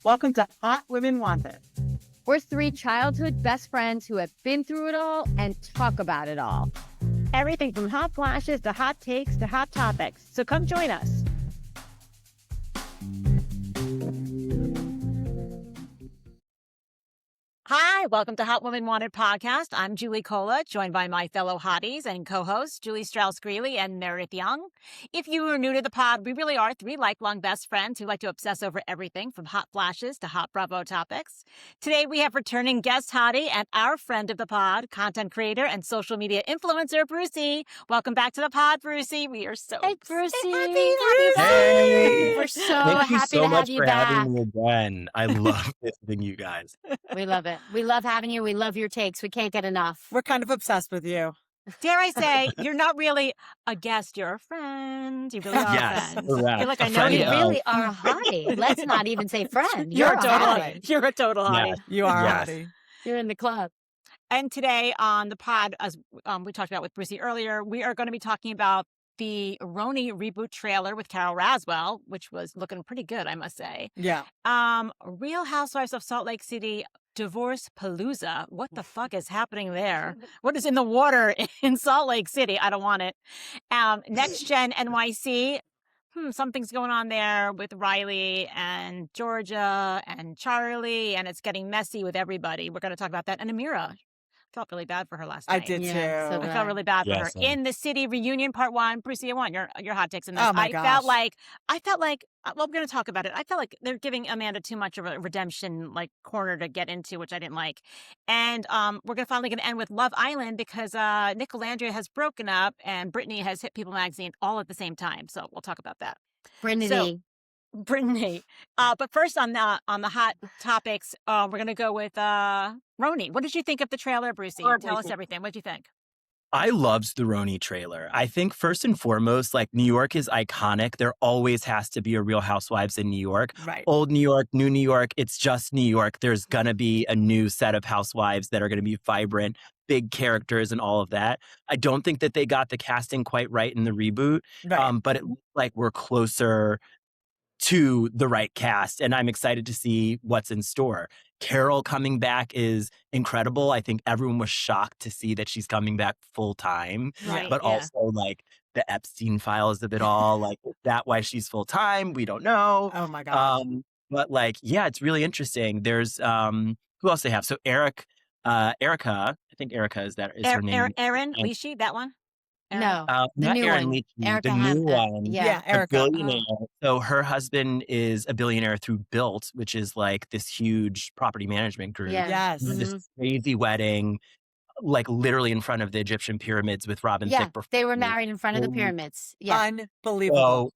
Welcome to Hot Women Wanted. We're three childhood best friends who have been through it all and talk about it all. Everything from hot flashes to hot takes to hot topics. So come join us. Hi, welcome to Hot Women Wanted Podcast. I'm Julie Cola, joined by my fellow Hotties and co-hosts, Julie Strauss-Greeley and Meredith Young. If you are new to the pod, we really are three lifelong best friends who like to obsess over everything from hot flashes to hot Bravo topics. Today, we have returning guest Hottie and our friend of the pod, content creator and social media influencer, Brucey. Welcome back to the pod, Brucey. We are so Hey, Brucey. Hey. We're so Thank you happy so to much have you for back. having me again. I love visiting you guys. We love it. We love having you. We love your takes. We can't get enough. We're kind of obsessed with you. Dare I say, you're not really a guest, you're a friend. You really are Yes, a friend. correct. You're like, I A know friend You you. of- really are a hottie. Let's not even say friend. You're You're a a total hottie. hottie. You're a total hottie. Yes. You are Yes. Hottie. You're in the club. And today on the pod, as we talked about with Brucey earlier, we are going to be talking about the Roni reboot trailer with Carol Raswell, which was looking pretty good, I must say. Yeah. Real Housewives of Salt Lake City, Divorce Palooza. What the fuck is happening there? What is in the water in Salt Lake City? I don't want it. Next Gen NYC. Something's going on there with Riley and Georgia and Charlie, and it's getting messy with everybody. We're going to talk about that. And Amira. Felt really bad for her last night. I did Yeah, too. so I felt really bad for her. Yes, In the City reunion part 1, Brucey, I want your hot takes in this. Oh my I gosh. felt like well, I'm going to talk about it. I felt like they're giving Amanda too much of a redemption corner to get into, which I didn't like. And we're finally going to end with Love Island because Nicolandria has broken up and Brinity has hit People magazine all at the same time. So we'll talk about that. Brinity. Brinity. But first on the hot topics, we're going to go with Roni. What did you think of the trailer, Brucey? Tell us everything. What did you think? I loved the Roni trailer. I think first and foremost, New York is iconic. There always has to be a Real Housewives in New York. Right. Old New York, new New York. It's just New York. There's going to be a new set of housewives that are going to be vibrant, big characters and all of that. I don't think that they got the casting quite right in the reboot, Right. but it looks like we're closer to the right cast, and I'm excited to see what's in store. Carol coming back is incredible. I think everyone was shocked to see that she's coming back full time, Right, but yeah. also the Epstein files of it all. Is that why she's full time? We don't know. Oh my gosh. But yeah, it's really interesting. There's who else they have? So Erica, I think Erica is her name. Erin Leachy, that one? Erin? No. The Not new Erin one. Leachy, Erica the has new that. one. Yeah. A Erica. billionaire. So her husband is a billionaire through Built, which is this huge property management group. Yeah. Yes. And this crazy wedding, literally in front of the Egyptian pyramids with Robin Yeah. Thicke. They were married in front of the Oh. pyramids. Yeah. Unbelievable. So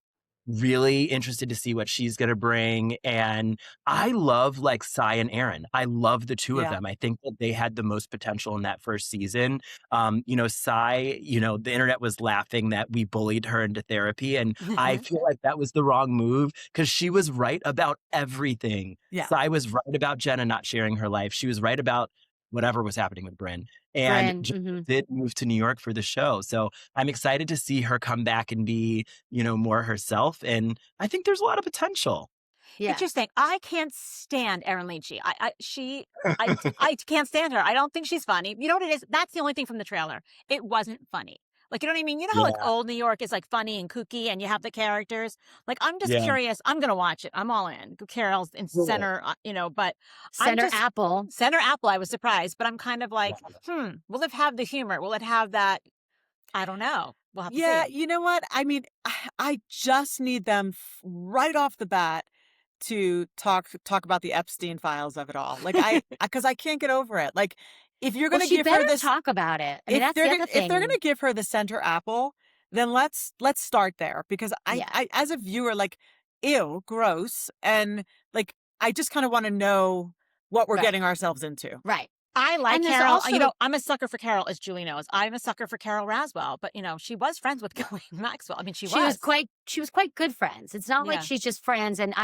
really interested to see what she's going to bring. And I love Sai and Aaron. I love the two of Yeah. them. I think that they had the most potential in that first season. Sai, the internet was laughing that we bullied her into therapy. And I feel like that was the wrong move because she was right about everything. Yeah. Sai was right about Jenna not sharing her life. She was right about whatever was happening with Bryn. And did move to New York for the show. So I'm excited to see her come back and be, more herself. And I think there's a lot of potential. Yeah. Interesting. I can't stand Erin Leachy. I can't stand her. I don't think she's funny. You know what it is? That's the only thing from the trailer. It wasn't funny. You know what I mean? You know how old New York is funny and kooky and you have the characters? I'm just curious. I'm going to watch it. I'm all in. Carol's in center, but Center Apple. Center Apple, I was surprised, but I'm kind of will it have the humor? Will it have that? I don't know. We'll have to see. You know what? I mean, I just need them right off the bat to talk about the Epstein files of it all. Because I can't get over it. If you're going to give her this, talk about it. I mean, if that's the other thing. if they're going to give her the center apple, then let's start there because I as a viewer, ew, gross, and I just kind of want to know what we're getting ourselves into. Right. I like And there's Carol. also- I'm a sucker for Carol, as Julie knows. I'm a sucker for Carol Raswell, but she was friends with Ghislaine Maxwell. I mean, she was quite good friends. It's not like she's just friends. And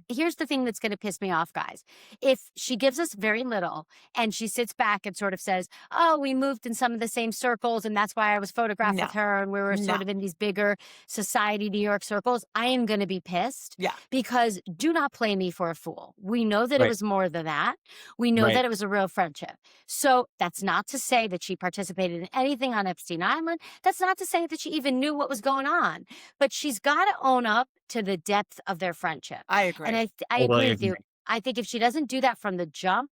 here's the thing that's going to piss me off, guys. If she gives us very little and she sits back and sort of says, oh, we moved in some of the same circles and that's why I was photographed with her and we were sort of in these bigger society New York circles, I am going to be pissed. Yeah. Because do not play me for a fool. We know that it was more than that. We know that it was a real friendship. So that's not to say that she participated in anything on Epstein Island. That's not to say that she even knew what was going on. But she's got to own up to the depth of their friendship. I agree. And I agree with you. I think if she doesn't do that from the jump,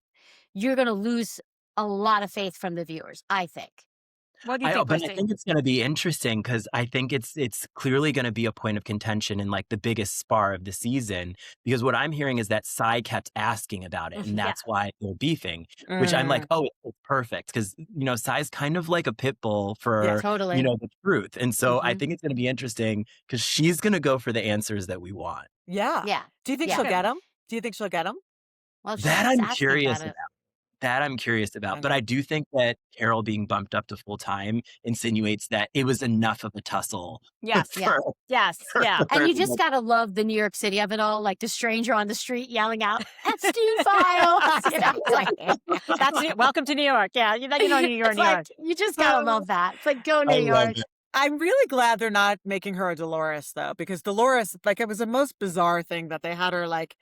you're going to lose a lot of faith from the viewers, I think. What do you think, But I think it's going to be interesting because I think it's clearly going to be a point of contention and like the biggest spar of the season. Because what I'm hearing is that Sai kept asking about it, and that's why they're beefing. Which I'm like, oh, it's perfect because Sai's kind of like a pit bull for the truth, and so I think it's going to be interesting because she's going to go for the answers that we want. Yeah. Do you think she'll get them? Do you think she'll get them? Well, that I'm curious about. That I'm curious about. But I do think that Carol being bumped up to full time insinuates that it was enough of a tussle. Yes. Yes. Yeah. And you just got to love the New York City of it all, like the stranger on the street yelling out, Epstein files. That's it. Welcome to New York. Yeah. You're New York. You just got to love that. It's like, go New York. I'm really glad they're not making her a Dolores, though, because Dolores, like, it was the most bizarre thing that they had her, like,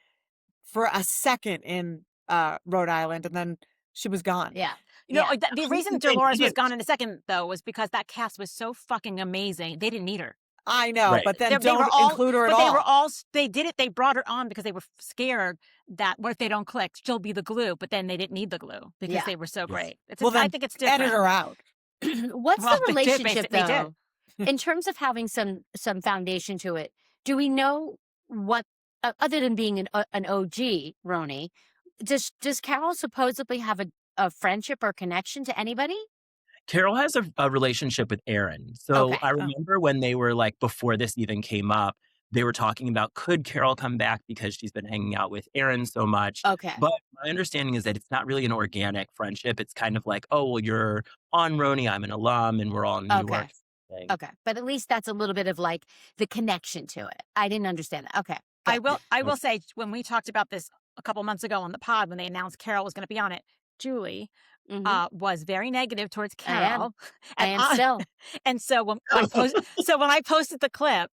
for a second in Rhode Island, and then she was gone. Yeah. The reason Dolores was gone in a second, though, was because that cast was so fucking amazing. They didn't need her. I know, but then don't include her at all. They did it. They brought her on because they were scared that what if they don't click? She'll be the glue, but then they didn't need the glue because they were so great. I think it's different. Edit her out. What's the relationship, though? In terms of having some foundation to it, do we know what, other than being an OG, Roni, does Carol supposedly have a friendship or connection to anybody? Carol has a relationship with Aaron. So I remember when they were like, before this even came up, they were talking about, could Carol come back because she's been hanging out with Aaron so much? Okay. But my understanding is that it's not really an organic friendship. It's kind of like, oh, well, you're on Roni, I'm an alum, and we're all in New York. Okay. But at least that's a little bit of like the connection to it. I didn't understand that. Okay. Good. I will say, when we talked about this a couple months ago on the pod, when they announced Carol was going to be on it, Julie was very negative towards Carol. I am still. And so when I posted the clip,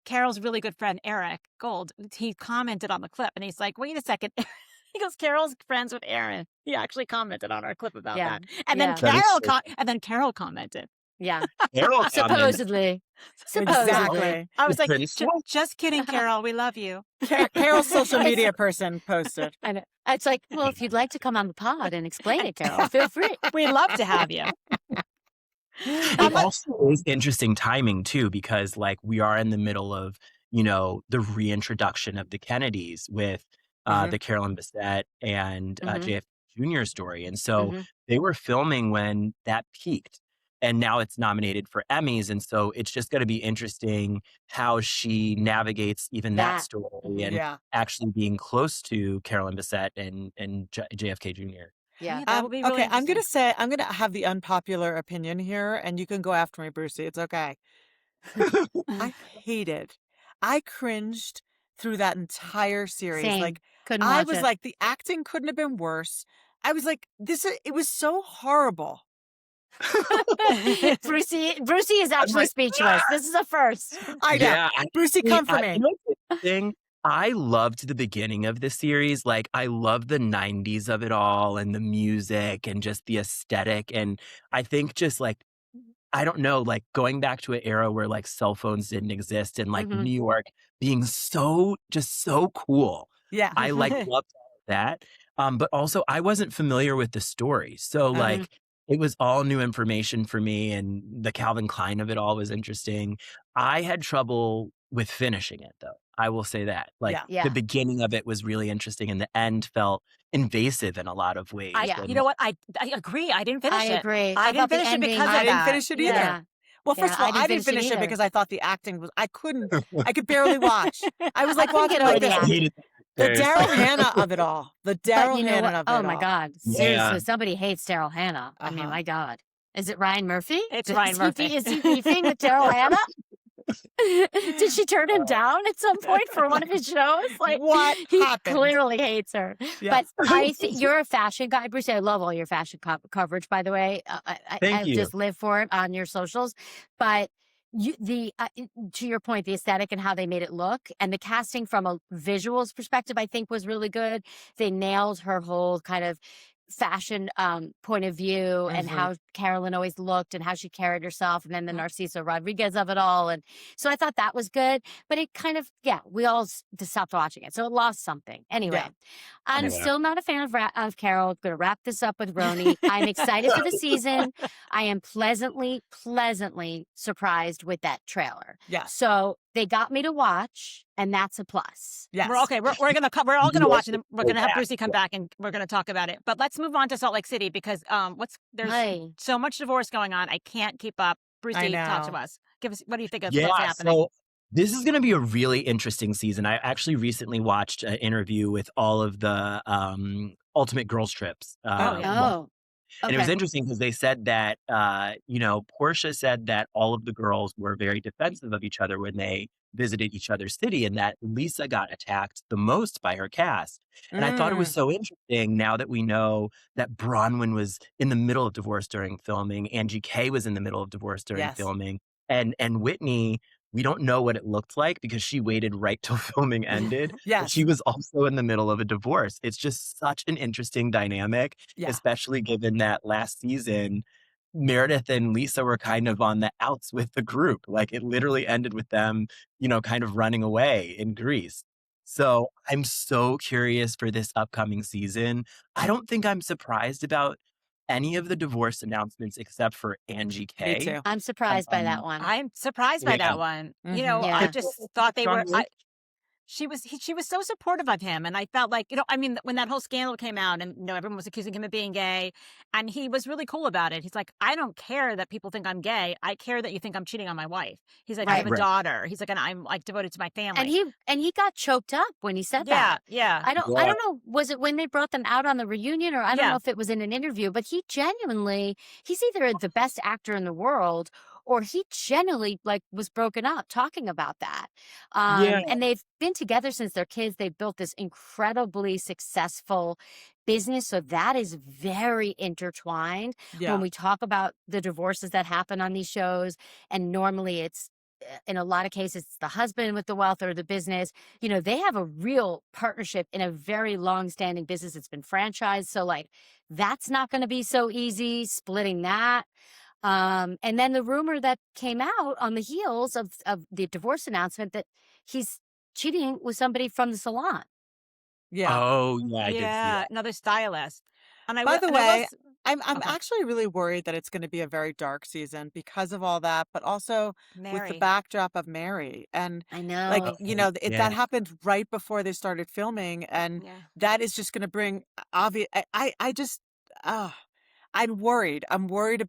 Carol's really good friend, Eric Gold, he commented on the clip and he's like, wait a second. He goes, Carol's friends with Aaron. He actually commented on our clip about that. And then Carol commented. Yeah. Carol Supposedly. Exactly. I was like, just kidding, Carol. We love you. Carol's social media person posted. I know. It's like, well, if you'd like to come on the pod and explain it, Carol, feel free. We'd love to have you. It also is interesting timing, too, because like we are in the middle of, the reintroduction of the Kennedys with the Carolyn Bessette and JFK Jr. story. And so they were filming when that peaked. And now it's nominated for Emmys. And so it's just going to be interesting how she navigates even that story and actually being close to Carolyn Bessette and JFK Jr. Yeah. That would be really I'm going to have the unpopular opinion here, and you can go after me, Brucey. It's okay. I cringed through that entire series. Same. Like, couldn't watch was it. like, the acting couldn't have been worse. I was like, it was so horrible. Brucey is actually speechless. This is a first. I know. Yeah, Brucey, come for me. I loved the beginning of the series. Like, I love the 90s of it all and the music and just the aesthetic. And I think just like, I don't know, like going back to an era where like cell phones didn't exist and like New York being so cool. Yeah. I like loved that. But also I wasn't familiar with the story. So like, it was all new information for me, and the Calvin Klein of it all was interesting. I had trouble with finishing it, though. I will say that. Like, the beginning of it was really interesting, and the end felt invasive in a lot of ways. You know what? I agree. I didn't finish it. I agree. I didn't finish it because of that. I didn't finish it either. Yeah. Well, first of all, I didn't finish it because I thought the acting was, I could barely watch. I was like, watching it over like this. The Daryl Hannah of it all. The Daryl you know Hannah what? of it all. Oh my God. Seriously, somebody hates Daryl Hannah. I mean, my God. Is it Ryan Murphy? It's Ryan Murphy. Is he beefing with Daryl Hannah? Did she turn him down at some point for one of his shows? Like, what he happened? clearly hates her. Yes. But I think you're a fashion guy, Brucey. I love all your fashion coverage, by the way. Thank you. Just live for it on your socials. But to your point, the aesthetic and how they made it look, and the casting from a visuals perspective, I think was really good. They nailed her whole kind of fashion point of view and how Carolyn always looked and how she carried herself, and then the Narciso Rodriguez of it all. And so I thought that was good, but it kind of, we all stopped watching it. So it lost something. Anyway, I'm still not a fan of Carol. Going to wrap this up with Roni. I'm excited for the season. I am pleasantly surprised with that trailer. Yeah. So they got me to watch, and that's a plus. Yes. We're all gonna watch it. We're gonna have Brucey come back, and we're gonna talk about it. But let's move on to Salt Lake City, because there's so much divorce going on. I can't keep up. Brucey, talk to us. Give us, what do you think of what's happening? So this is going to be a really interesting season. I actually recently watched an interview with all of the Ultimate Girls Trips. And it was interesting because they said that, Portia said that all of the girls were very defensive of each other when they visited each other's city, and that Lisa got attacked the most by her cast. And I thought it was so interesting now that we know that Bronwyn was in the middle of divorce during filming, ANGIE K was in the middle of divorce during filming, and Whitney, we don't know what it looked like because she waited right till filming ended. Yes. She was also in the middle of a divorce. It's just such an interesting dynamic, especially given that last season, Meredith and Lisa were kind of on the outs with the group. Like, it literally ended with them, kind of running away in Greece. So I'm so curious for this upcoming season. I don't think I'm surprised about any of the divorce announcements except for ANGIE K. Me too. I'm surprised by that one. I'm surprised by that one. I just thought they were. She was so supportive of him, and I felt like, when that whole scandal came out, and everyone was accusing him of being gay, and he was really cool about it. He's like, I don't care that people think I'm gay. I care that you think I'm cheating on my wife. He's like, I have a daughter. He's like, and I'm like devoted to my family. And he got choked up when he said that. Yeah. I don't know. Was it when they brought them out on the reunion, or I don't know if it was in an interview, but he's either the best actor in the world, or he genuinely was broken up talking about that. And they've been together since they're kids. They've built this incredibly successful business. So that is very intertwined when we talk about the divorces that happen on these shows. And normally it's, in a lot of cases, it's the husband with the wealth or the business. They have a real partnership in a very long-standing business. It's been franchised. So that's not going to be so easy, splitting that. And then the rumor that came out on the heels of the divorce announcement that he's cheating with somebody from the salon. Yeah. Oh, yeah, I did see that. Another stylist. By the way, I'm actually really worried that it's going to be a very dark season because of all that, but also with the backdrop of Mary. And I know, that happened right before they started filming, and that is just going to bring obvious. I'm worried.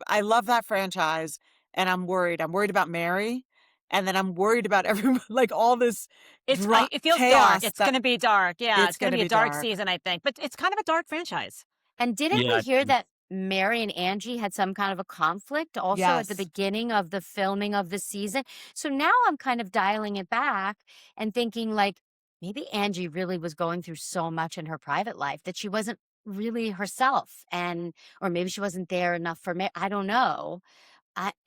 I love that franchise, and I'm worried. I'm worried about Mary, and then I'm worried about everyone, all this. It feels dark. It's going to be dark. Yeah, it's going to be a dark season, I think. But it's kind of a dark franchise. And didn't we hear that Mary and ANGIE had some kind of a conflict also at the beginning of the filming of the season? So now I'm kind of dialing it back and thinking maybe ANGIE really was going through so much in her private life that she wasn't really herself, or maybe she wasn't there enough for me. I don't know,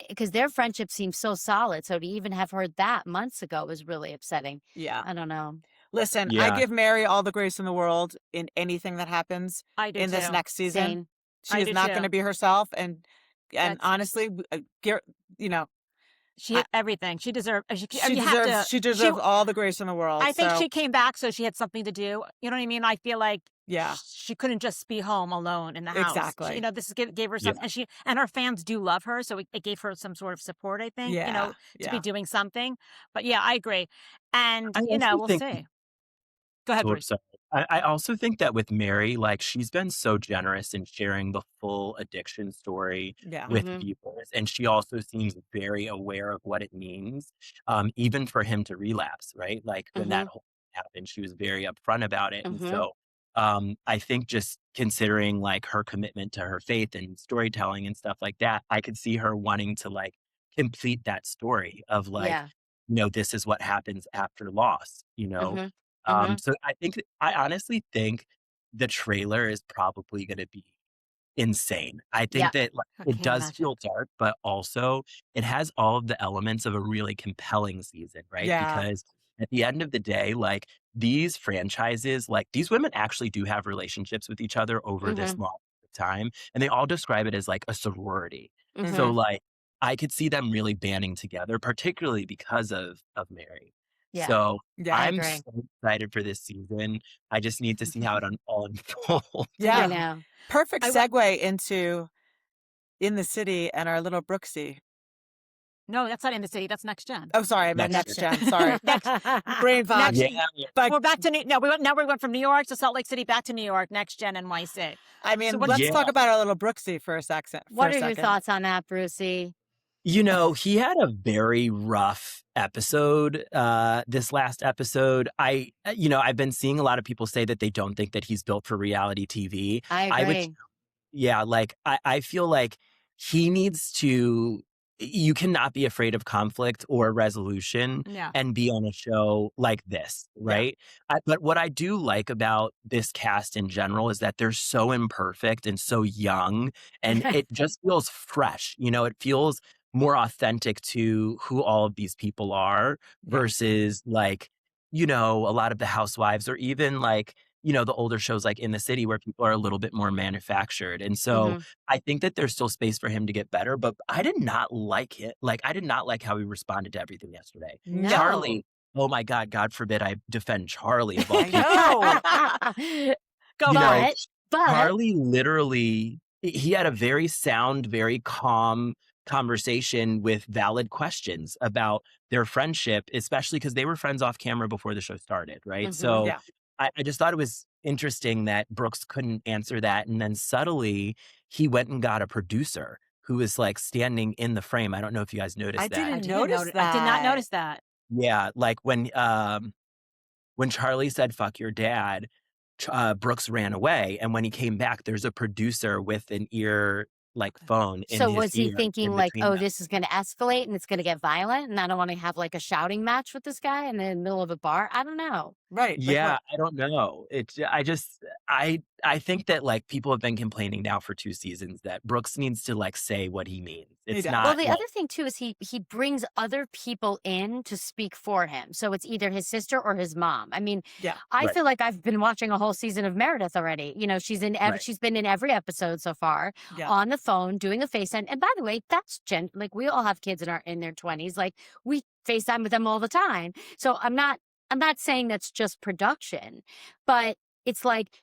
because their friendship seems so solid. So to even have heard that months ago was really upsetting. I don't know. Listen, I give Mary all the grace in the world in anything that happens in this next season. Same. She is not going to be herself, and honestly, she had everything. She deserved. She deserves all the grace in the world. I think she came back so she had something to do. You know what I mean? I feel like she couldn't just be home alone in the house. Exactly. This gave her something, and her fans do love her, so it gave her some sort of support. I think. To be doing something. But I agree, and we'll see. Go ahead, Bruce. I also think that with Mary, she's been so generous in sharing the full addiction story with viewers. And she also seems very aware of what it means, even for him to relapse, right? When that whole happened. She was very upfront about it. And Mm-hmm. so I think just considering like her commitment to her faith and storytelling and stuff like that, I could see her wanting to like complete that story of like, Yeah. this is what happens after loss, Mm-hmm. Mm-hmm. So I honestly think the trailer is probably going to be insane. I Yeah. think that like, I it can't does imagine. feel dark, but also it has all of the elements of a really compelling season, right? Yeah. Because at the end of the day, like these franchises, like these women actually do have relationships with each other over this Mm-hmm. long time. And they all describe it as like a sorority. Mm-hmm. So like I could see them really banding together, particularly because of Mary. Yeah. So Yeah. I I'm agree. so excited for this season. I just need to see how it all unfolds. I Yeah. know. Perfect segue into In the City and our little Brucey. No, that's not In the City. That's Next Gen. Oh, sorry. I meant Next Next Gen. Sorry. Brain fog. Yeah. But We're back to now we went from New York to Salt Lake City, back to New York, Next Gen NYC. I mean, So what- let's Yeah. talk about our little Brucey for a second. What are your thoughts on that, Brucey? He had a very rough episode, this last episode. I've been seeing a lot of people say that they don't think that he's built for reality TV. I agree. I feel like he needs to, you cannot be afraid of conflict or resolution Yeah. and be on a show like this, right? But what I do like about this cast in general is that they're so imperfect and so young, and it just feels fresh. It feels more authentic to who all of these people are versus like, a lot of the housewives or even like, the older shows like In the City where people are a little bit more manufactured. And so I think that there's still space for him to get better, but I did not like it. Like, I did not like how he responded to everything yesterday. No. Charlie, oh my God forbid I defend Charlie of all people. No. But Charlie literally, he had a very sound, very calm conversation with valid questions about their friendship, especially because they were friends off camera before the show started, right? So Yeah. I just thought it was interesting that Brooks couldn't answer that. And then subtly, he went and got a producer who was like standing in the frame. I don't know if you guys noticed I that. didn't notice that. I did not notice that. Yeah, like when Charlie said, fuck your dad, Brooks ran away. And when he came back, there's a producer with an ear like phone in so his was he ear thinking in like, between oh, them. this is going to escalate and it's going to get violent, and I don't want to have like a shouting match with this guy in the middle of a bar? I don't know. Right. Like, Yeah, I don't know. I think that like people have been complaining now for 2 seasons that Brooks needs to like say what he means. It's does. not Well, the like, other thing too is he brings other people in to speak for him. So it's either his sister or his mom. I mean, Yeah. I Right. feel like I've been watching a whole season of Meredith already. She's in Right. she's been in every episode so far, Yeah. on the phone doing a FaceTime. And by the way, that's like we all have kids in their 20s. Like we FaceTime with them all the time. So I'm not saying that's just production, but it's like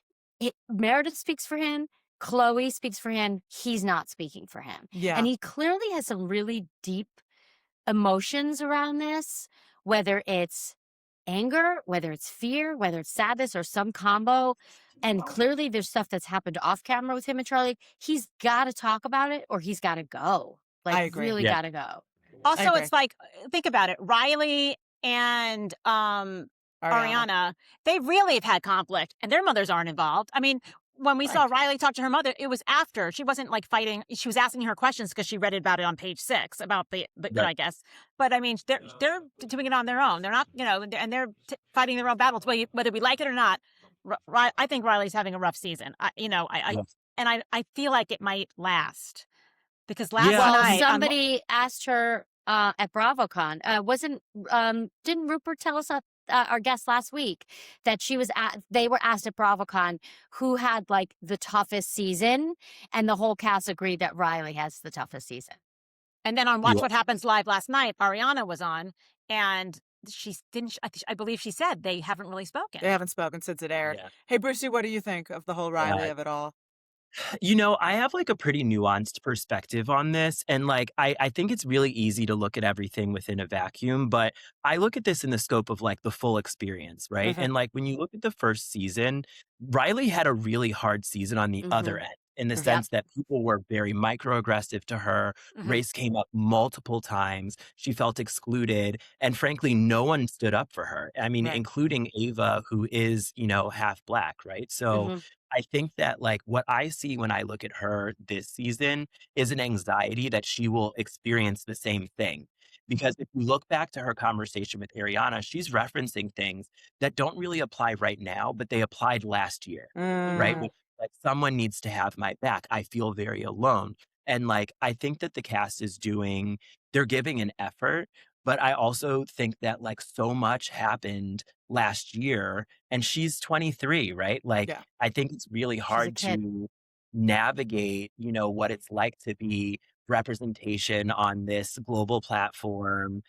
Meredith speaks for him. Chloe speaks for him. He's not speaking for him. Yeah. And he clearly has some really deep emotions around this, whether it's anger, whether it's fear, whether it's sadness or some combo. And clearly there's stuff that's happened off camera with him and Charlie. He's got to talk about it or he's got to go. Like, I agree. really Yeah. got to go. Also, agree. it's like, think about it. Riley and Ariana, they really have had conflict, and their mothers aren't involved. I mean, when we saw Riley talk to her mother, it was after. She wasn't like fighting. She was asking her questions because she read about it on page 6 about the Right. I guess. But I mean, they're doing it on their own. They're not, and they're fighting their own battles, whether we like it or not. I think Riley's having a rough season. I feel like it might last because last Yeah. Well, night somebody asked her at BravoCon, didn't Rupert tell us our guest last week that they were asked at BravoCon who had like the toughest season, and the whole cast agreed that Riley has the toughest season. And then on Watch Yeah. What Happens Live last night, Ariana was on, and I believe she said they haven't really spoken. They haven't spoken since it aired. Yeah. Hey, Brucey, what do you think of the whole Riley of it all? I have like a pretty nuanced perspective on this. And like, I think it's really easy to look at everything within a vacuum, but I look at this in the scope of like the full experience, right? Mhm. And like, when you look at the first season, Riley had a really hard season on the other end. in the Yep. sense that people were very microaggressive to her. Race came up multiple times. She felt excluded. And frankly, no one stood up for her. I mean, Right. including Ava, who is, half Black, right? So I think that like what I see when I look at her this season is an anxiety that she will experience the same thing. Because if you look back to her conversation with Ariana, she's referencing things that don't really apply right now, but they applied last year, right? Mm. Like someone needs to have my back. I feel very alone. And like, I think that the cast they're giving an effort, but I also think that like so much happened last year and she's 23, right? Like, Yeah. I think it's really She's a hard kid. to navigate, what it's like to be representation on this global platform,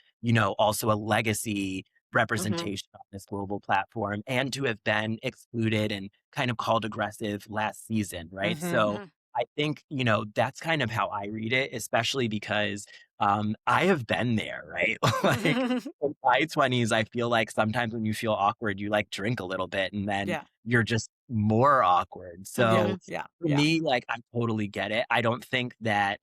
also a legacy representation on this global platform, and to have been excluded and kind of called aggressive last season, right? So I think, that's kind of how I read it, especially because I have been there, right? Like in my 20s, I feel like sometimes when you feel awkward, you like drink a little bit and then Yeah. you're just more awkward. So Yeah. for me, like I totally get it. I don't think that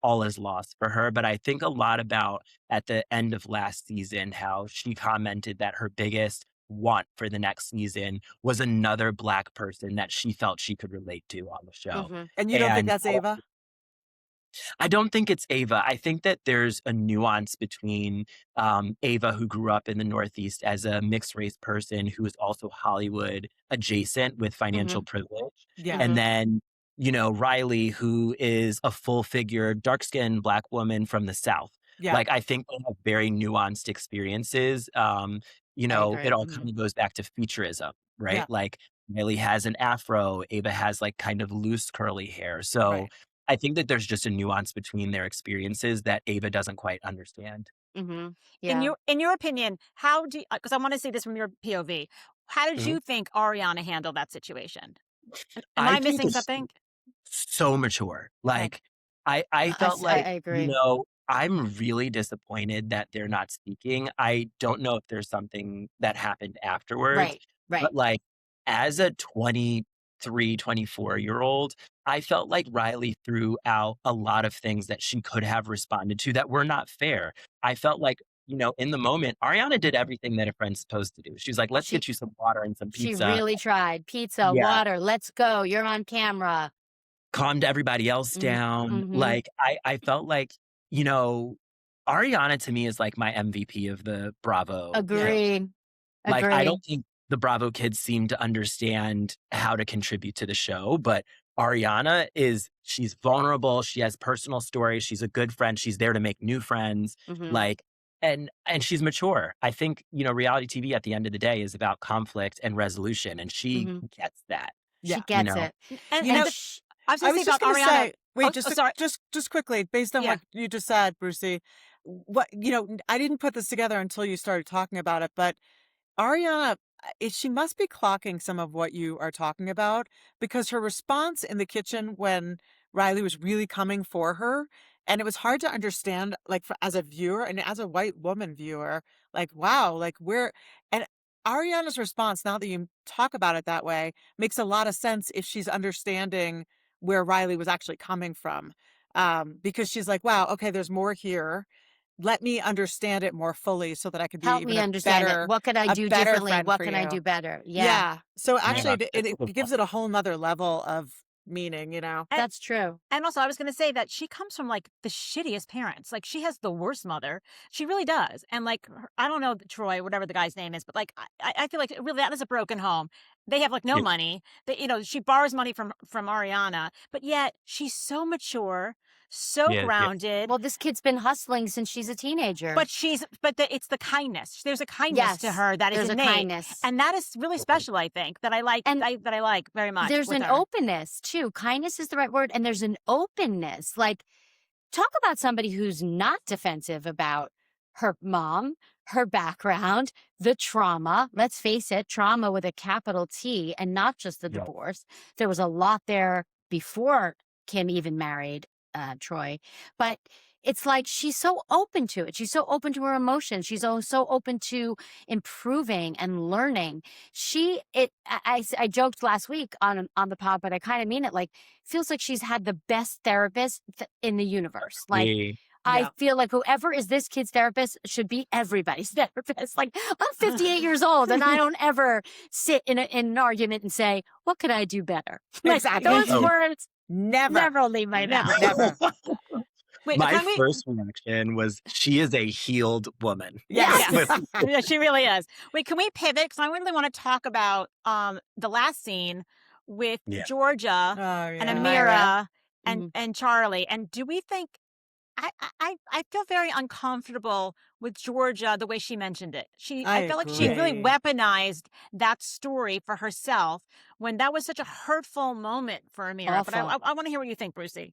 all is lost for her, but I think a lot about at the end of last season how she commented that her biggest want for the next season was another Black person that she felt she could relate to on the show. And you don't think And that's Ava? I don't think it's Ava. I think that there's a nuance between Ava, who grew up in the Northeast as a mixed race person who is also Hollywood adjacent with financial privilege. Yeah. And then, Riley, who is a full figured, dark skinned Black woman from the South. Yeah. Like, I think they have very nuanced experiences. It all kind of goes back to featureism, right? Yeah. Like, Riley has an afro, Ava has like kind of loose curly hair. So, Right. I think that there's just a nuance between their experiences that Ava doesn't quite understand. Yeah. In your opinion, how do because I want to see this from your POV, how did you think Ariana handled that situation? Am I think missing it's something? so mature. Like, I felt I like, agree. I'm really disappointed that they're not speaking. I don't know if there's something that happened afterwards, Right. but like as a 23, 24-year-old, I felt like Riley threw out a lot of things that she could have responded to that were not fair. I felt like, in the moment, Ariana did everything that a friend's supposed to do. She was like, let's get you some water and some She pizza. really tried. Pizza, Yeah. water, let's go. You're on camera. Calmed everybody else down. Like, I felt like, Ariana to me is like my MVP of the Bravo. Agreed. Like, I don't think the Bravo kids seem to understand how to contribute to the show, but Ariana she's vulnerable. She has personal stories. She's a good friend. She's there to make new friends. Like, and she's mature. I think, reality TV at the end of the day is about conflict and resolution, and she gets that. She gets it. And, I was was just about going to Ariana. say, wait, Oh, sorry. just quickly, based on what you just said, Brucey, I didn't put this together until you started talking about it, but Ariana, she must be clocking some of what you are talking about, because her response in the kitchen when Riley was really coming for her, and it was hard to understand, like as a viewer and as a white woman viewer, like, wow, like and Ariana's response, now that you talk about it that way, makes a lot of sense if she's understanding where Riley was actually coming from. Because she's like, wow, okay, there's more here. Let me understand it more fully so that I could be Help even me understand it. What could I do differently? What can I do better? Yeah. So actually, it gives it a whole nother level of meaning, That's true. And also, I was going to say that she comes from like the shittiest parents. Like, she has the worst mother. She really does. And like, I don't know, Troy, whatever the guy's name is, but like, I feel like really that is a broken home. They have like no money. She borrows money from Ariana, but yet she's so mature, so grounded. Well, this kid's been hustling since she's a teenager. But it's the kindness. There's a kindness to her that is innate. Kindness. And that is really special, I think, that I like, that I like very much. There's an openness too. Kindness is the right word. And there's an openness. Like, talk about somebody who's not defensive about her mom, her background, the trauma. Let's face it, trauma with a capital T, and not just the divorce. There was a lot there before Kim even married Troy. But it's like she's so open to it. She's so open to her emotions. She's so open to improving and learning. I joked last week on the pod, but I kind of mean it. Like, feels like she's had the best therapist in the universe. Like, I feel like whoever is this kid's therapist should be everybody's therapist. Like, I'm 58 years old and I don't ever sit in an argument and say, what could I do better? Like, those words never leave my mouth. Never. Wait, my first reaction was, she is a healed woman. Yes. Yeah, she really is. Wait, can we pivot? Because I really want to talk about the last scene with Georgia and Amira and Charlie. And do we think, I feel very uncomfortable with Georgia the way she mentioned it. I feel like she really weaponized that story for herself when that was such a hurtful moment for Amira. Awful. But I want to hear what you think, Brucey.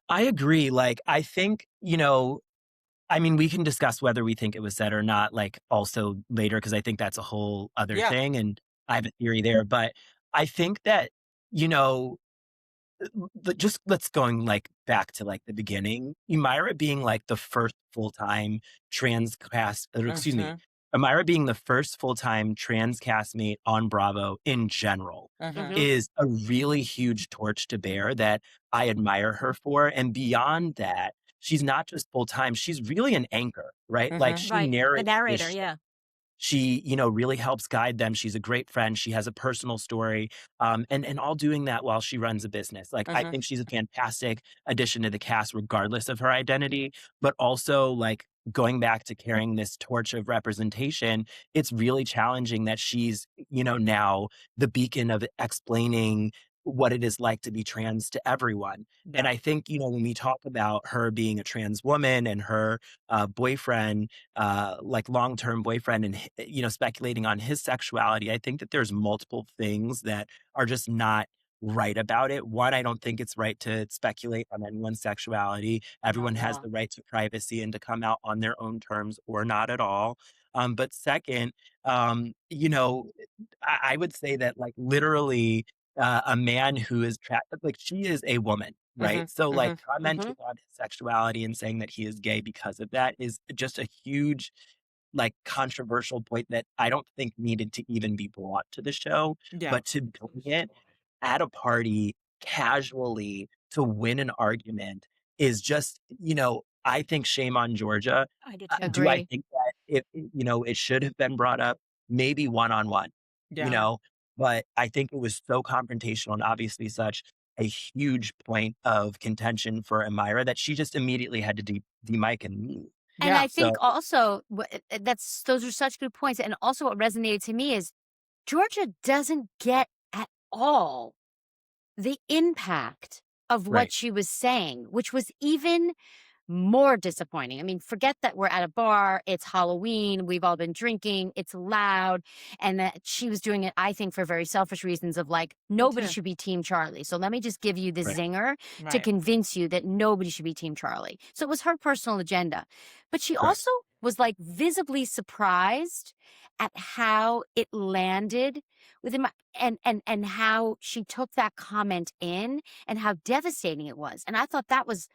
I agree. Like, I think, I mean, we can discuss whether we think it was said or not, like, also later, because I think that's a whole other thing. And I have a theory there. But I think that, just let's going like back to like the beginning, Amira being like the first full-time trans cast, Amira being the first full-time trans castmate on Bravo in general is a really huge torch to bear that I admire her for. And beyond that, she's not just full-time, she's really an anchor, right? Like, she narrates the narrator, She, really helps guide them. She's a great friend. She has a personal story, and all doing that while she runs a business. Like, I think she's a fantastic addition to the cast, regardless of her identity. But also, like, going back to carrying this torch of representation, it's really challenging that she's, now the beacon of explaining what it is like to be trans to everyone. Yeah. And I think, when we talk about her being a trans woman and her boyfriend, like long-term boyfriend, and, speculating on his sexuality, I think that there's multiple things that are just not right about it. One, I don't think it's right to speculate on anyone's sexuality. Everyone has the right to privacy and to come out on their own terms or not at all. But second, I would say that, like, literally, a man who is like, she is a woman, right? So, like, commenting on his sexuality and saying that he is gay because of that is just a huge, like, controversial point that I don't think needed to even be brought to the show, but to bring it at a party casually to win an argument is just, I think shame on Georgia. I do too. Do I think that it should have been brought up? Maybe one-on-one, but I think it was so confrontational and obviously such a huge point of contention for Amira that she just immediately had to de-mic and leave. And I think also those are such good points. And also what resonated to me is Georgia doesn't get at all the impact of what she was saying, which was even more disappointing. I mean, forget that we're at a bar, it's Halloween, we've all been drinking, it's loud, and that she was doing it, I think, for very selfish reasons of, like, nobody should be Team Charlie. So let me just give you the zinger to convince you that nobody should be Team Charlie. So it was her personal agenda. But she also was, like, visibly surprised at how it landed with him and how she took that comment in and how devastating it was. And I thought that was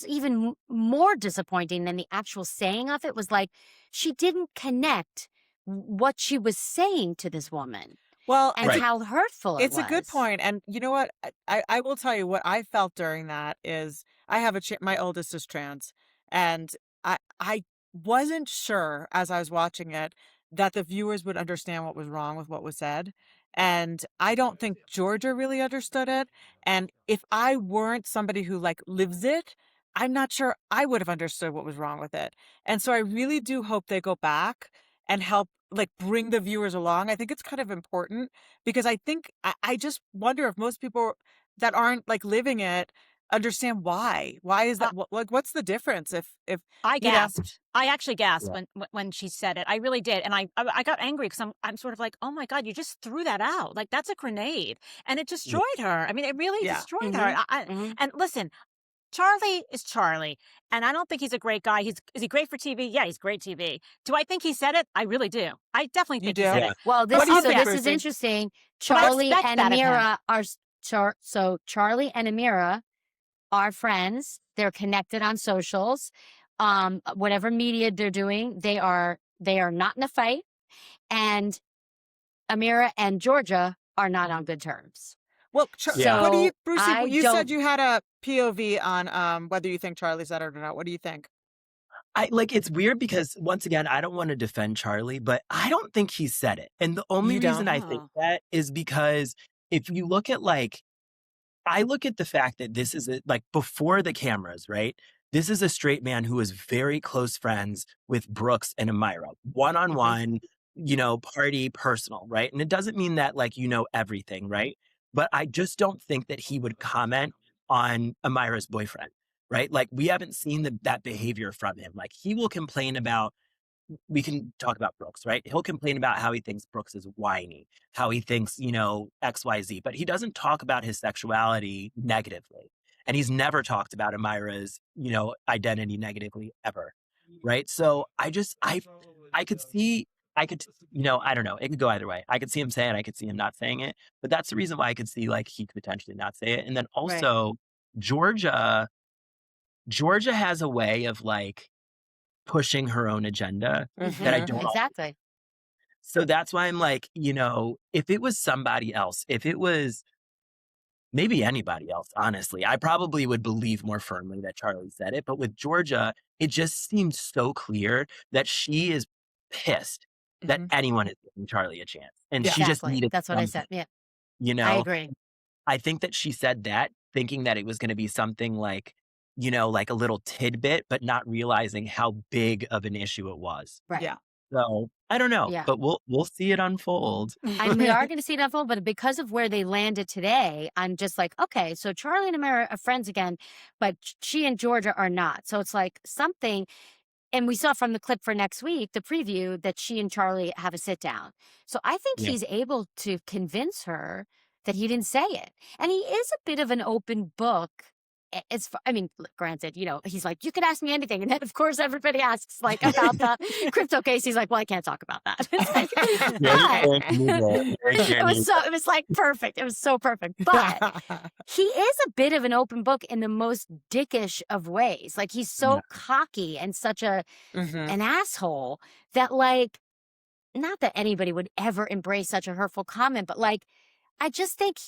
even more disappointing than the actual saying of it. Was like, she didn't connect what she was saying to this woman. Well, and how hurtful it was. It's a good point. And you know what? I will tell you what I felt during that is I have my oldest is trans. And I wasn't sure as I was watching it that the viewers would understand what was wrong with what was said. And I don't think Georgia really understood it. And if I weren't somebody who, like, lives it, I'm not sure I would have understood what was wrong with it. And so I really do hope they go back and help, like, bring the viewers along. I think it's kind of important because I think I just wonder if most people that aren't, like, living it understand why. Why is that? Like, what's the difference? If I gasped, I actually gasped when she said it. I really did, and I got angry because I'm sort of like, oh my God, you just threw that out. Like, that's a grenade, and it destroyed her. I mean, it really destroyed her. And listen, Charlie is Charlie, and I don't think he's a great guy. Is he great for TV? Yeah, he's great TV. Do I think he said it? I really do. I definitely think he said it. Well, this is interesting. Charlie and Amira are so Charlie and Amira are friends. They're connected on socials. Whatever media they're doing, they are not in a fight. And Amira and Georgia are not on good terms. Well, Yeah. what do you, So Brucey? I You don't. said you had a POV on whether you think Charlie said it or not. What do you think? It's weird because once again, I don't want to defend Charlie, but I don't think he said it. And the only You reason don't? I think that is because if you look at I look at the fact that this is before the cameras, right? This is a straight man who is very close friends with Brooks and Amira, one-on-one, party, personal, right? And it doesn't mean that everything, right? But I just don't think that he would comment on Amira's boyfriend, right? Like we haven't seen that behavior from him. Like he will complain about, we can talk about Brooks, right? He'll complain about how he thinks Brooks is whiny, how he thinks, XYZ, but he doesn't talk about his sexuality negatively. And he's never talked about Amira's, identity negatively ever. Right. So I could see, I don't know. It could go either way. I could see him saying it. I could see him not saying it. But that's the reason why I could see he could potentially not say it. And then also Georgia has a way of pushing her own agenda that I don't. Exactly. So that's why I'm if it was somebody else, if it was maybe anybody else, honestly, I probably would believe more firmly that Charlie said it. But with Georgia, it just seems so clear that she is pissed that anyone is giving Charlie a chance. And she just needed That's what I said. Yeah. I agree. I think that she said that thinking that it was going to be something like a little tidbit, but not realizing how big of an issue it was. Right. Yeah. So I don't know, but we'll see it unfold. And we are going to see it unfold, but because of where they landed today, I'm just okay, so Charlie and Amira are friends again, but she and Georgia are not. So it's something, and we saw from the clip for next week, the preview, that she and Charlie have a sit down. So I think he's able to convince her that he didn't say it. And he is a bit of an open book. Granted, he's you could ask me anything. And then, of course, everybody asks, about the crypto case. He's well, I can't talk about that. It was perfect. It was so perfect. But he is a bit of an open book in the most dickish of ways. He's so cocky and such an asshole that, not that anybody would ever embrace such a hurtful comment, but, I just think,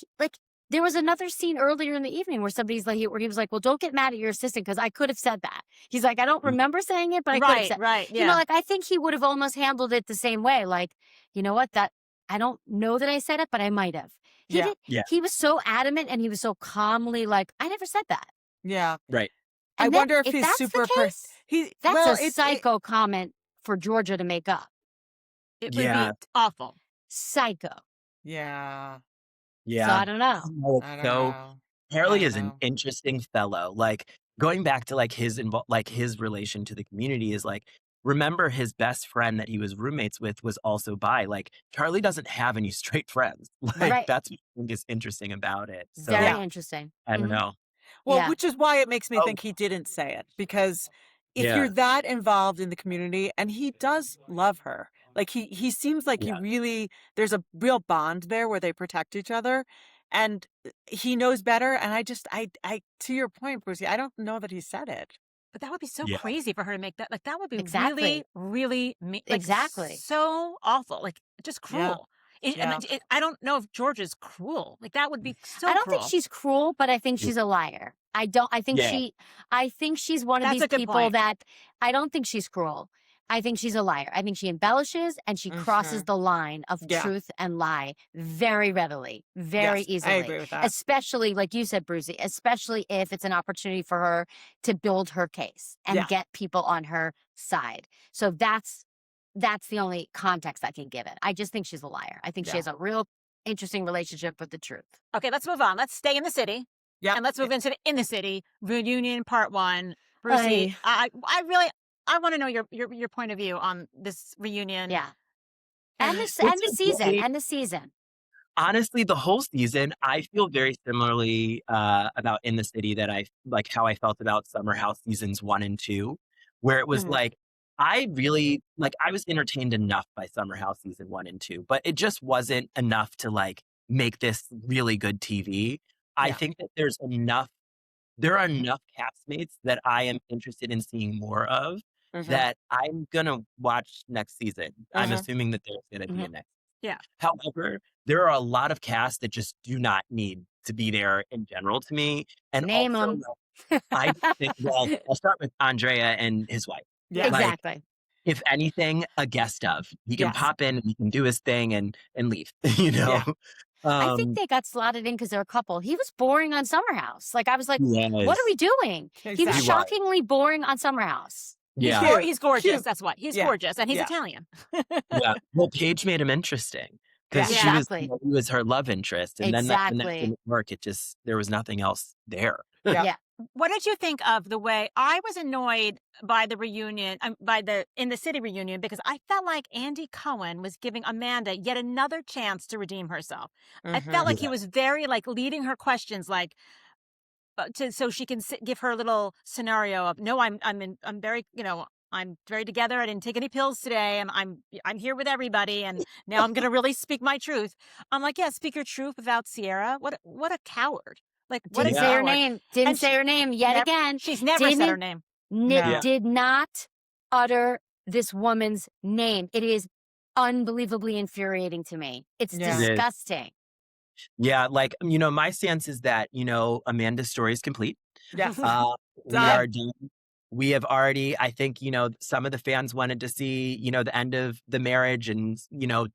there was another scene earlier in the evening where where he was well, don't get mad at your assistant because I could have said that. He's I don't remember saying it, but I could have said. Right, yeah. I think he would have almost handled it the same way. You know what? That I don't know that I said it, but I might have. He was so adamant and he was so calmly I never said that. Yeah. Right. I wonder if he's super. That's a psycho comment for Georgia to make up. It would be awful. Psycho. Yeah. Yeah. So I don't know. So Charlie is an interesting fellow. Going back to his relation to the community is remember his best friend that he was roommates with was also bi. Charlie doesn't have any straight friends. That's what I think is interesting about it. So, very interesting. I don't know. Well, which is why it makes me think he didn't say it, because if you're that involved in the community, and he does love her, he seems he really, there's a real bond there where they protect each other, and he knows better. And I to your point, Brucey, I don't know that he said it. But that would be so crazy for her to make that. That would be Exactly. really, really, exactly so awful. Just cruel. I don't know if George is cruel. That would be so cruel. I don't think she's cruel, but I think she's a liar. I think she's one of these people that I don't think she's cruel. I think she's a liar. I think she embellishes and she crosses the line of truth and lie very readily, very easily. I agree with that. Especially, like you said, Brucey, especially if it's an opportunity for her to build her case and get people on her side. So that's the only context I can give it. I just think she's a liar. I think she has a real interesting relationship with the truth. Okay, let's move on. Let's stay in the city. Yeah. And let's move into the In the City reunion part 1. Brucey, I want to know your point of view on this reunion. Yeah. And the season. Honestly, the whole season, I feel very similarly about In the City that how I felt about Summer House seasons 1 and 2, where it was I really I was entertained enough by Summer House season 1 and 2, but it just wasn't enough to make this really good TV. I think that there's enough there are enough castmates that I am interested in seeing more of that I'm going to watch next season. I'm assuming that there's going to be a next. Yeah. However, there are a lot of casts that just do not need to be there in general to me. And Name also, I think, well, I'll start with Andrea and his wife. Yeah. Exactly. If anything, a guest of. He can pop in and he can do his thing and leave, you know? Yeah. I think they got slotted in because they're a couple. He was boring on Summer House. Like, I was like, yes. what are we doing? Exactly. He was shockingly boring on Summer House. Yeah. He's gorgeous. Cute. That's what. He's gorgeous. And he's Italian. Yeah. Well, Paige made him interesting because Exactly. he was her love interest. And then that didn't work. There was nothing else there. Yeah. What did you think of the way I was annoyed by the reunion, in the city reunion, because I felt like Andy Cohen was giving Amanda yet another chance to redeem herself. I felt like he was very like leading her questions, like so she can give her a little scenario of no, I'm very, I'm very together. I didn't take any pills today. I'm here with everybody, and now I'm gonna really speak my truth. I'm like, yeah, speak your truth without Sierra. What a coward. Like, what Didn't say her name. Didn't say her name yet again. She's never said her name. Did not utter this woman's name. It is unbelievably infuriating to me. It's disgusting. Yeah, like, my stance is that, Amanda's story is complete. Yes. We are done. We have already, I think, some of the fans wanted to see, the end of the marriage and,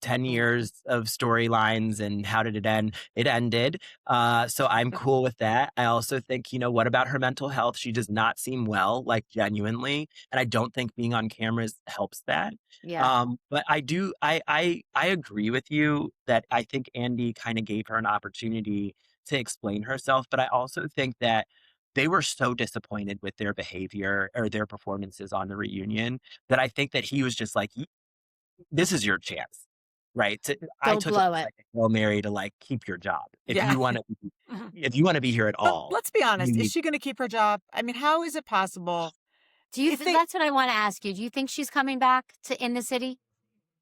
10 years of storylines and how did it end? It ended. So I'm cool with that. I also think, what about her mental health? She does not seem well, like genuinely. And I don't think being on cameras helps that. Yeah. But I agree with you that I think Andy kind of gave her an opportunity to explain herself. But I also think that they were so disappointed with their behavior or their performances on the reunion that I think that he was just like, this is your chance, right? I took blow it it. like a Hail Mary to like keep your job. If you want to be here at all. Let's be honest. Is she going to keep her job? I mean, how is it possible? Do you think that's what I want to ask you? Do you think she's coming back to In the City?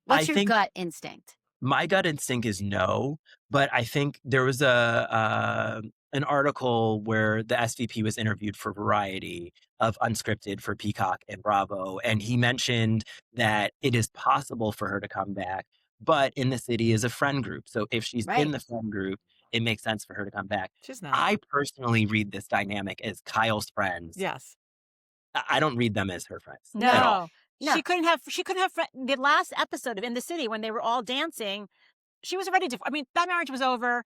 What's your gut instinct? My gut instinct is no, but I think there was an article where the SVP was interviewed for Variety of Unscripted for Peacock and Bravo, and he mentioned that it is possible for her to come back, but In the City is a friend group. So if she's in the friend group, it makes sense for her to come back. She's not. I personally read this dynamic as Kyle's friends. Yes. I don't read them as her friends. No. She couldn't have the last episode of In the City when they were all dancing. She was ready to. I mean, that marriage was over.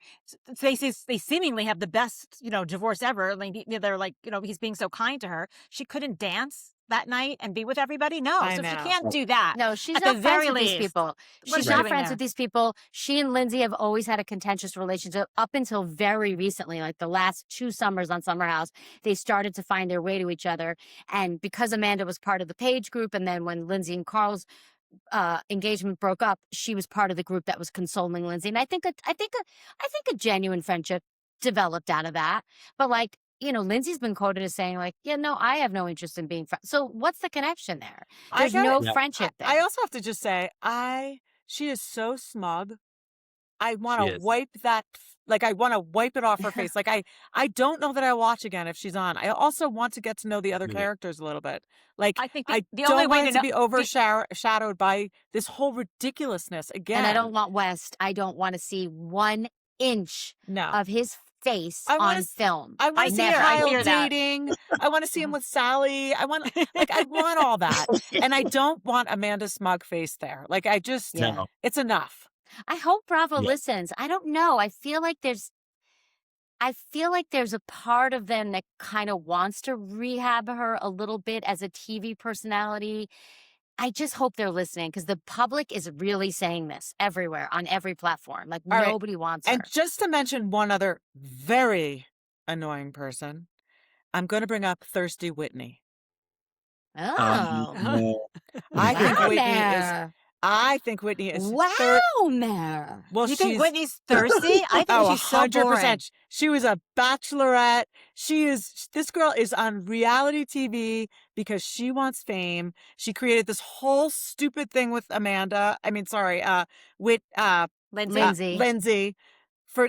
They seemingly have the best, divorce ever. Like, they're like, he's being so kind to her. She couldn't dance that night and be with everybody. No, so she can't do that. No, she's at not the friends very with least. these people. She's not friends with these people. She and Lindsay have always had a contentious relationship up until very recently, like the last 2 summers on Summer House. They started to find their way to each other. And because Amanda was part of the Page group, and then when Lindsay and Carl's engagement broke up, she was part of the group that was consoling Lindsay. And I think a genuine friendship developed out of that. But like, Lindsay's been quoted as saying like, yeah, no, I have no interest in being friends. So what's the connection there? There's no friendship there. I also have to just say, she is so smug. I want to wipe that, like, I want to wipe it off her face. Like, I don't know that I'll watch again if she's on. I also want to get to know the other characters a little bit. Like, I think I don't want it to be overshadowed by this whole ridiculousness again. And I don't want West. I don't want to see 1 inch of his face on film. I want to see Kyle dating. I want to see him with Sally. I want all that. And I don't want Amanda's smug face there. Like, it's enough. I hope Bravo listens. I don't know. I feel like there's a part of them that kind of wants to rehab her a little bit as a TV personality. I just hope they're listening because the public is really saying this everywhere on every platform. Like, nobody wants her. And just to mention one other very annoying person, I'm going to bring up Thirsty Whitney. Oh. I think Whitney is Mare. Well, you think Whitney's thirsty? I think she's so 100%. Boring. She was a bachelorette. This girl is on reality TV because she wants fame. She created this whole stupid thing with Amanda. With Lindsay. Lindsay. For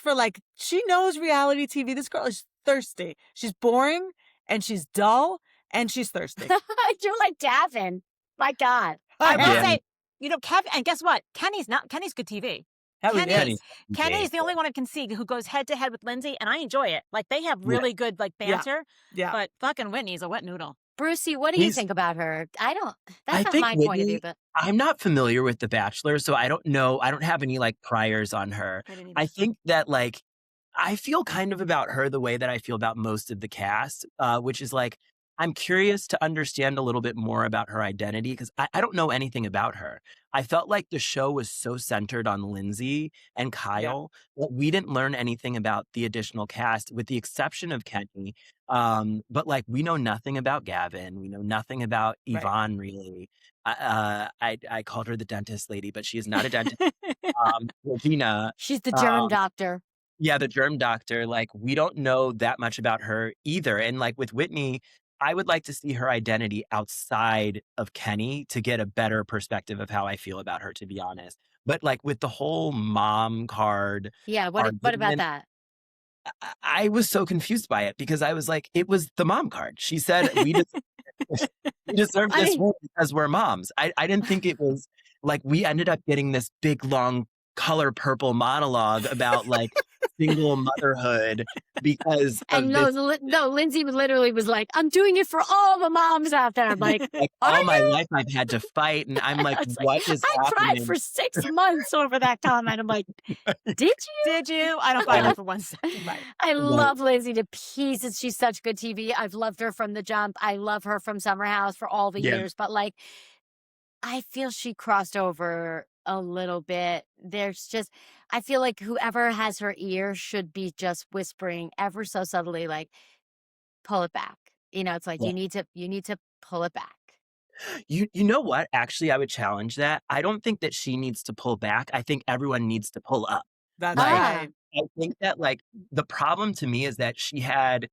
like, she knows reality TV. This girl is thirsty. She's boring and she's dull and she's thirsty. You're like Davin. My God. I will say, Kevin, and guess what? Kenny's good TV. Kenny's the only one I can see who goes head to head with Lindsay, and I enjoy it. Like, they have really good banter. Yeah. But fucking Whitney's a wet noodle. Brucey, what do you think about her? That's not my point of view, but I'm not familiar with The Bachelor, so I don't know. I don't have any priors on her. I think that I feel kind of about her the way that I feel about most of the cast, which is I'm curious to understand a little bit more about her identity because I don't know anything about her. I felt like the show was so centered on Lindsay and Kyle that we didn't learn anything about the additional cast with the exception of Kenny. But we know nothing about Gavin. We know nothing about Yvonne, really. I called her the dentist lady, but she is not a dentist. Regina. She's the germ doctor. Yeah, the germ doctor. We don't know that much about her either. And with Whitney, I would like to see her identity outside of Kenny to get a better perspective of how I feel about her, to be honest. But with the whole mom card. Yeah, what about that? I was so confused by it because I was like, it was the mom card. She said, we deserve this role because we're moms. I didn't think it was we ended up getting this big, long, color purple monologue about single motherhood because Lindsay literally was like, I'm doing it for all the moms out there. I'm like all my life I've had to fight and I'm what is happening? I cried for 6 months over that comment. I'm like, did you? I don't buy that for 1 second. I love Lindsay to pieces. She's such good TV. I've loved her from the jump. I love her from Summer House for all the years, but I feel she crossed over a little bit. I feel like whoever has her ear should be just whispering ever so subtly, pull it back. It's you need to pull it back. You know what? Actually, I would challenge that. I don't think that she needs to pull back. I think everyone needs to pull up. That's right. I think that the problem to me is that she had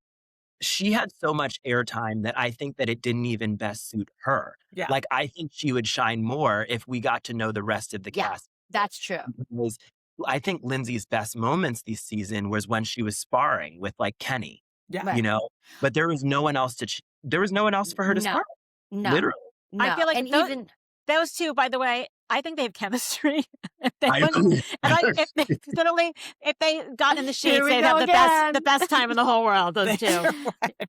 so much airtime that I think that it didn't even best suit her. Yeah. I think she would shine more if we got to know the rest of the cast. That's true. Because I think Lindsay's best moments this season was when she was sparring with Kenny. Yeah. But there was no one else for her to spar. No. Literally. No. I feel like even those two, by the way, I think they have chemistry. If they got in the sheets, they'd have the best time in the whole world. Those two.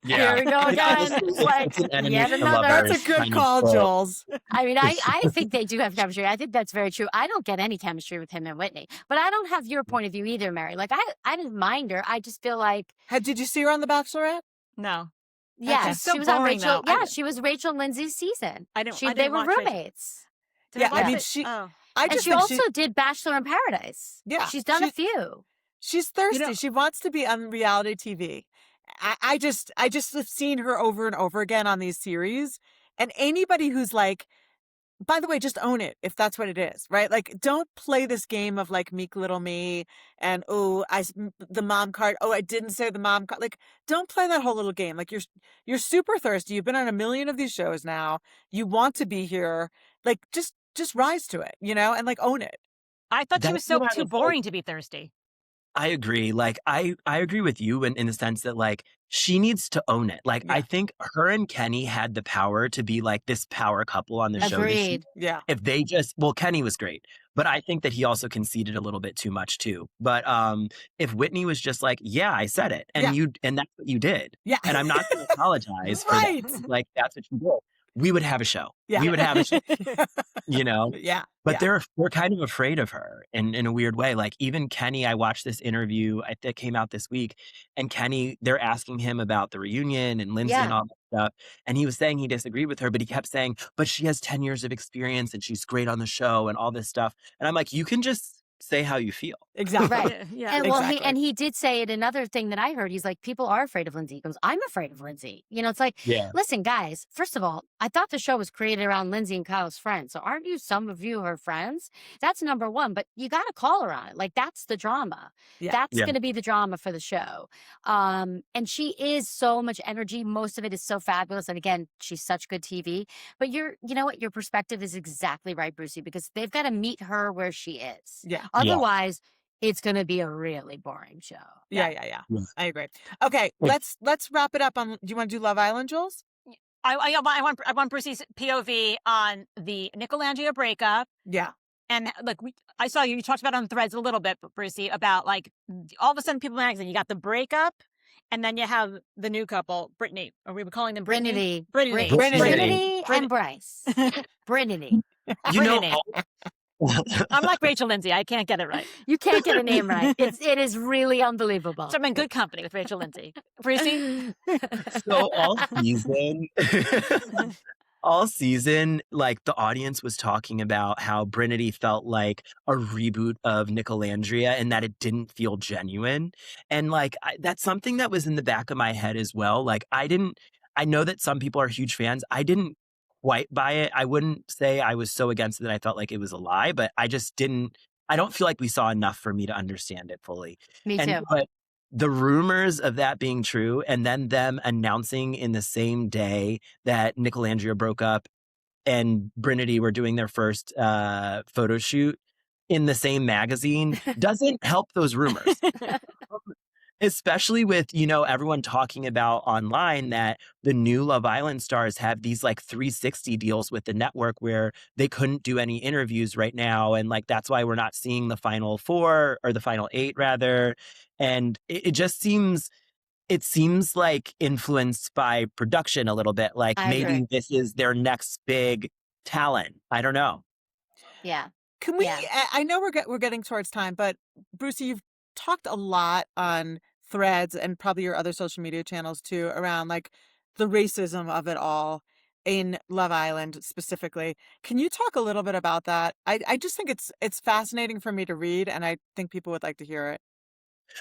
Here we go again. That's a good call, Jules. I mean, I think they do have chemistry. I think that's very true. I don't get any chemistry with him and Whitney, but I don't have your point of view either, Mary. I didn't mind her. I just feel like. Did you see her on The Bachelorette? No. Yeah, so she was on boring, Rachel. though. Yeah, she was Rachel and Lindsay's season. They were roommates. She also did Bachelor in Paradise. Yeah, she's done a few. She's thirsty. She wants to be on reality TV. I just have seen her over and over again on these series, and anybody who's by the way, just own it if that's what it is, right? Don't play this game of meek little me and the mom card. Oh, I didn't say the mom card. Don't play that whole little game. You're super thirsty. You've been on a million of these shows now. You want to be here. Just rise to it, and own it. I thought she was too boring to be thirsty. I agree. I agree with you in the sense that she needs to own it. I think her and Kenny had the power to be this power couple on the show. Agreed. Yeah. If they Kenny was great, but I think that he also conceded a little bit too much too. But if Whitney was just yeah, I said it, and that's what you did. Yeah. And I'm not going to apologize for that. That's what you did. We would have a show. Yeah. We would have a show. Yeah. But we're kind of afraid of her in a weird way. Even Kenny, I watched this interview that came out this week, and Kenny, they're asking him about the reunion and Lindsay and all that stuff. And he was saying he disagreed with her, but he kept saying, but she has 10 years of experience and she's great on the show and all this stuff. And I'm like, you can just say how you feel. Exactly. Right. Yeah. And exactly. He did say it. Another thing that I heard, he's like, people are afraid of Lindsay. He goes, I'm afraid of Lindsay. It's listen, guys, first of all, I thought the show was created around Lindsay and Kyle's friends. So aren't some of you her friends? That's number one, but you got to call her on it. That's the drama. Yeah. That's going to be the drama for the show. And she is so much energy. Most of it is so fabulous. And again, she's such good TV, but you know what? Your perspective is exactly right, Brucey, because they've got to meet her where she is. Yeah. Otherwise, it's going to be a really boring show. Yeah. I agree. Okay, let's wrap it up on. Do you want to do Love Island, Jules? I want Brucey's POV on the Nicolandria breakup. Yeah. And look, I saw you talked about it on Threads a little bit, Brucey, about like all of a sudden People Magazine, you got the breakup, and then you have the new couple, Brittany. Or we were calling them Brinity. Brinity and Bryce. Brinity. You know, I'm like Rachel Lindsay. I can't get it right. You can't get a name right. It is really unbelievable. So I'm in good company with Rachel Lindsay. Brucey? So all season, like the audience was talking about how Brinity felt like a reboot of Nicolandria and that it didn't feel genuine. And like, that's something that was in the back of my head as well. Like, I know that some people are huge fans. I didn't quite buy it. I wouldn't say I was so against it that I felt like it was a lie, but I don't feel like we saw enough for me to understand it fully. Me too. But the rumors of that being true and then them announcing in the same day that Nicolandria broke up and Brinity were doing their first photo shoot in the same magazine doesn't help those rumors. Especially with, everyone talking about online that the new Love Island stars have these like 360 deals with the network where they couldn't do any interviews right now. And like, that's why we're not seeing the final 4 or the final 8 rather. And it just seems like influenced by production a little bit. Like maybe this is their next big talent. I don't know. Yeah. Can we, I know we're getting towards time, but Brucey, you've talked a lot on Threads and probably your other social media channels too around like the racism of it all in Love Island specifically. Can you talk a little bit about that? I just think it's fascinating for me to read, and I think people would like to hear it.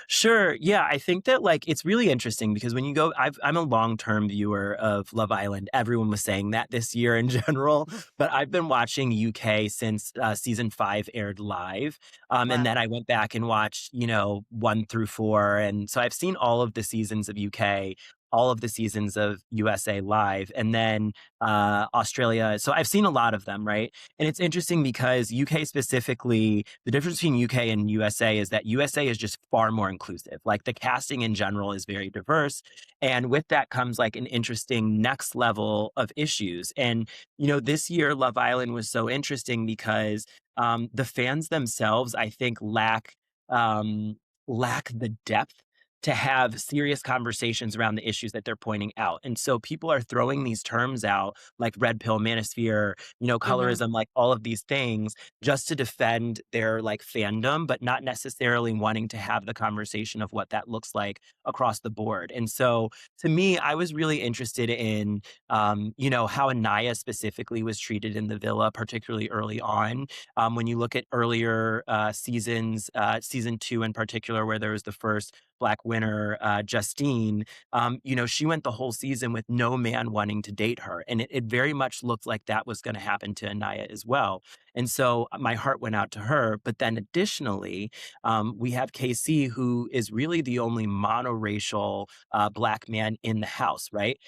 Sure. Yeah. I think that like it's really interesting because when you go, I'm a long-term viewer of Love Island. Everyone was saying that this year in general, but I've been watching UK since season 5 aired live. Wow. And then I went back and watched, 1 through 4. And so I've seen all of the seasons of UK, all of the seasons of USA live, and then Australia. So I've seen a lot of them, right? And it's interesting because UK specifically, the difference between UK and USA is that USA is just far more inclusive. Like the casting in general is very diverse. And with that comes like an interesting next level of issues. And, this year Love Island was so interesting because the fans themselves, I think, lack the depth to have serious conversations around the issues that they're pointing out. And so people are throwing these terms out like red pill manosphere, colorism, like all of these things just to defend their like fandom, but not necessarily wanting to have the conversation of what that looks like across the board. And so to me, I was really interested in, how Anaya specifically was treated in the villa, particularly early on. When you look at earlier seasons, season 2 in particular, where there was the first Black winner, Justine, she went the whole season with no man wanting to date her. And it very much looked like that was going to happen to Anaya as well. And so my heart went out to her. But then additionally, we have KC, who is really the only monoracial Black man in the house, right?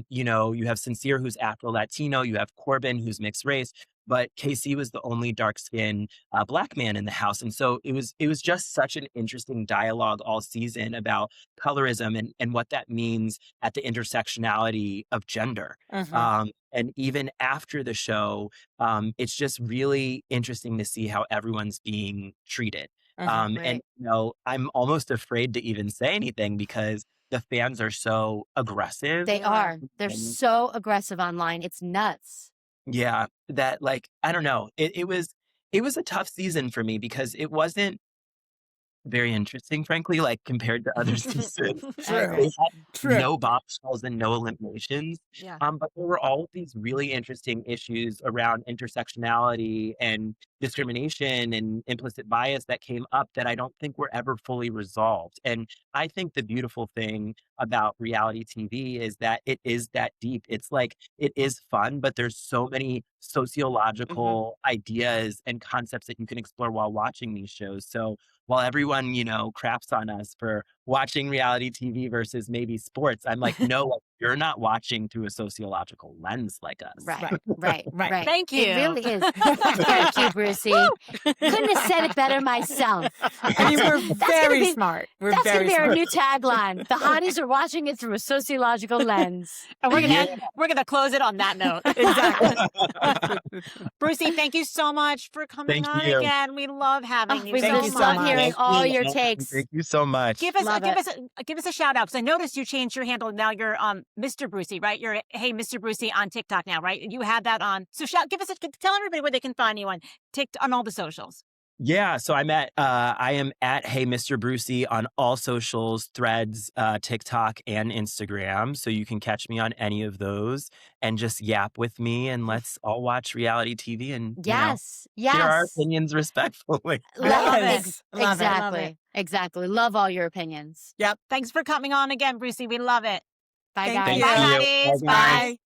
You have Sincere, who's Afro-Latino. You have Corbin, who's mixed race. But KC was the only dark-skinned Black man in the house. And so it was just such an interesting dialogue all season about colorism and what that means at the intersectionality of gender. And even after the show, it's just really interesting to see how everyone's being treated. Right. And, I'm almost afraid to even say anything because the fans are so aggressive. They are. They're so aggressive online. It's nuts. Yeah, that like, I don't know. It was a tough season for me because it wasn't very interesting, frankly, like compared to other seasons. They had no bombshells and no eliminations. Yeah. But there were all of these really interesting issues around intersectionality and discrimination and implicit bias that came up that I don't think were ever fully resolved. And I think the beautiful thing about reality TV is that it is that deep. It's like, it is fun, but there's so many sociological ideas and concepts that you can explore while watching these shows. So while everyone, craps on us for watching reality TV versus maybe sports, I'm like, no, you're not watching through a sociological lens like us. Right. Thank you. It really is. Thank you, Brucey. Couldn't have said it better myself. I mean, we're very smart. That's going to be our new tagline. The hotties are watching it through a sociological lens. And we're gonna close it on that note. Exactly. Brucey, thank you so much for coming on again. We love having you. We love hearing all your takes. Thank you so much. Give us a shout out, because I noticed you changed your handle. Now you're Mr. Brucey, right? You're Hey Mr. Brucey on TikTok now, right? You had that on. So tell everybody where they can find you on TikTok, on all the socials. Yeah, so I am at Hey Mr. Brucey on all socials, Threads, TikTok, and Instagram. So you can catch me on any of those and just yap with me, and let's all watch reality TV and share our opinions respectfully. Exactly. Love all your opinions. Yep. Thanks for coming on again, Brucey. We love it. Bye, Thank guys. you. Bye, hotties. Bye. Bye.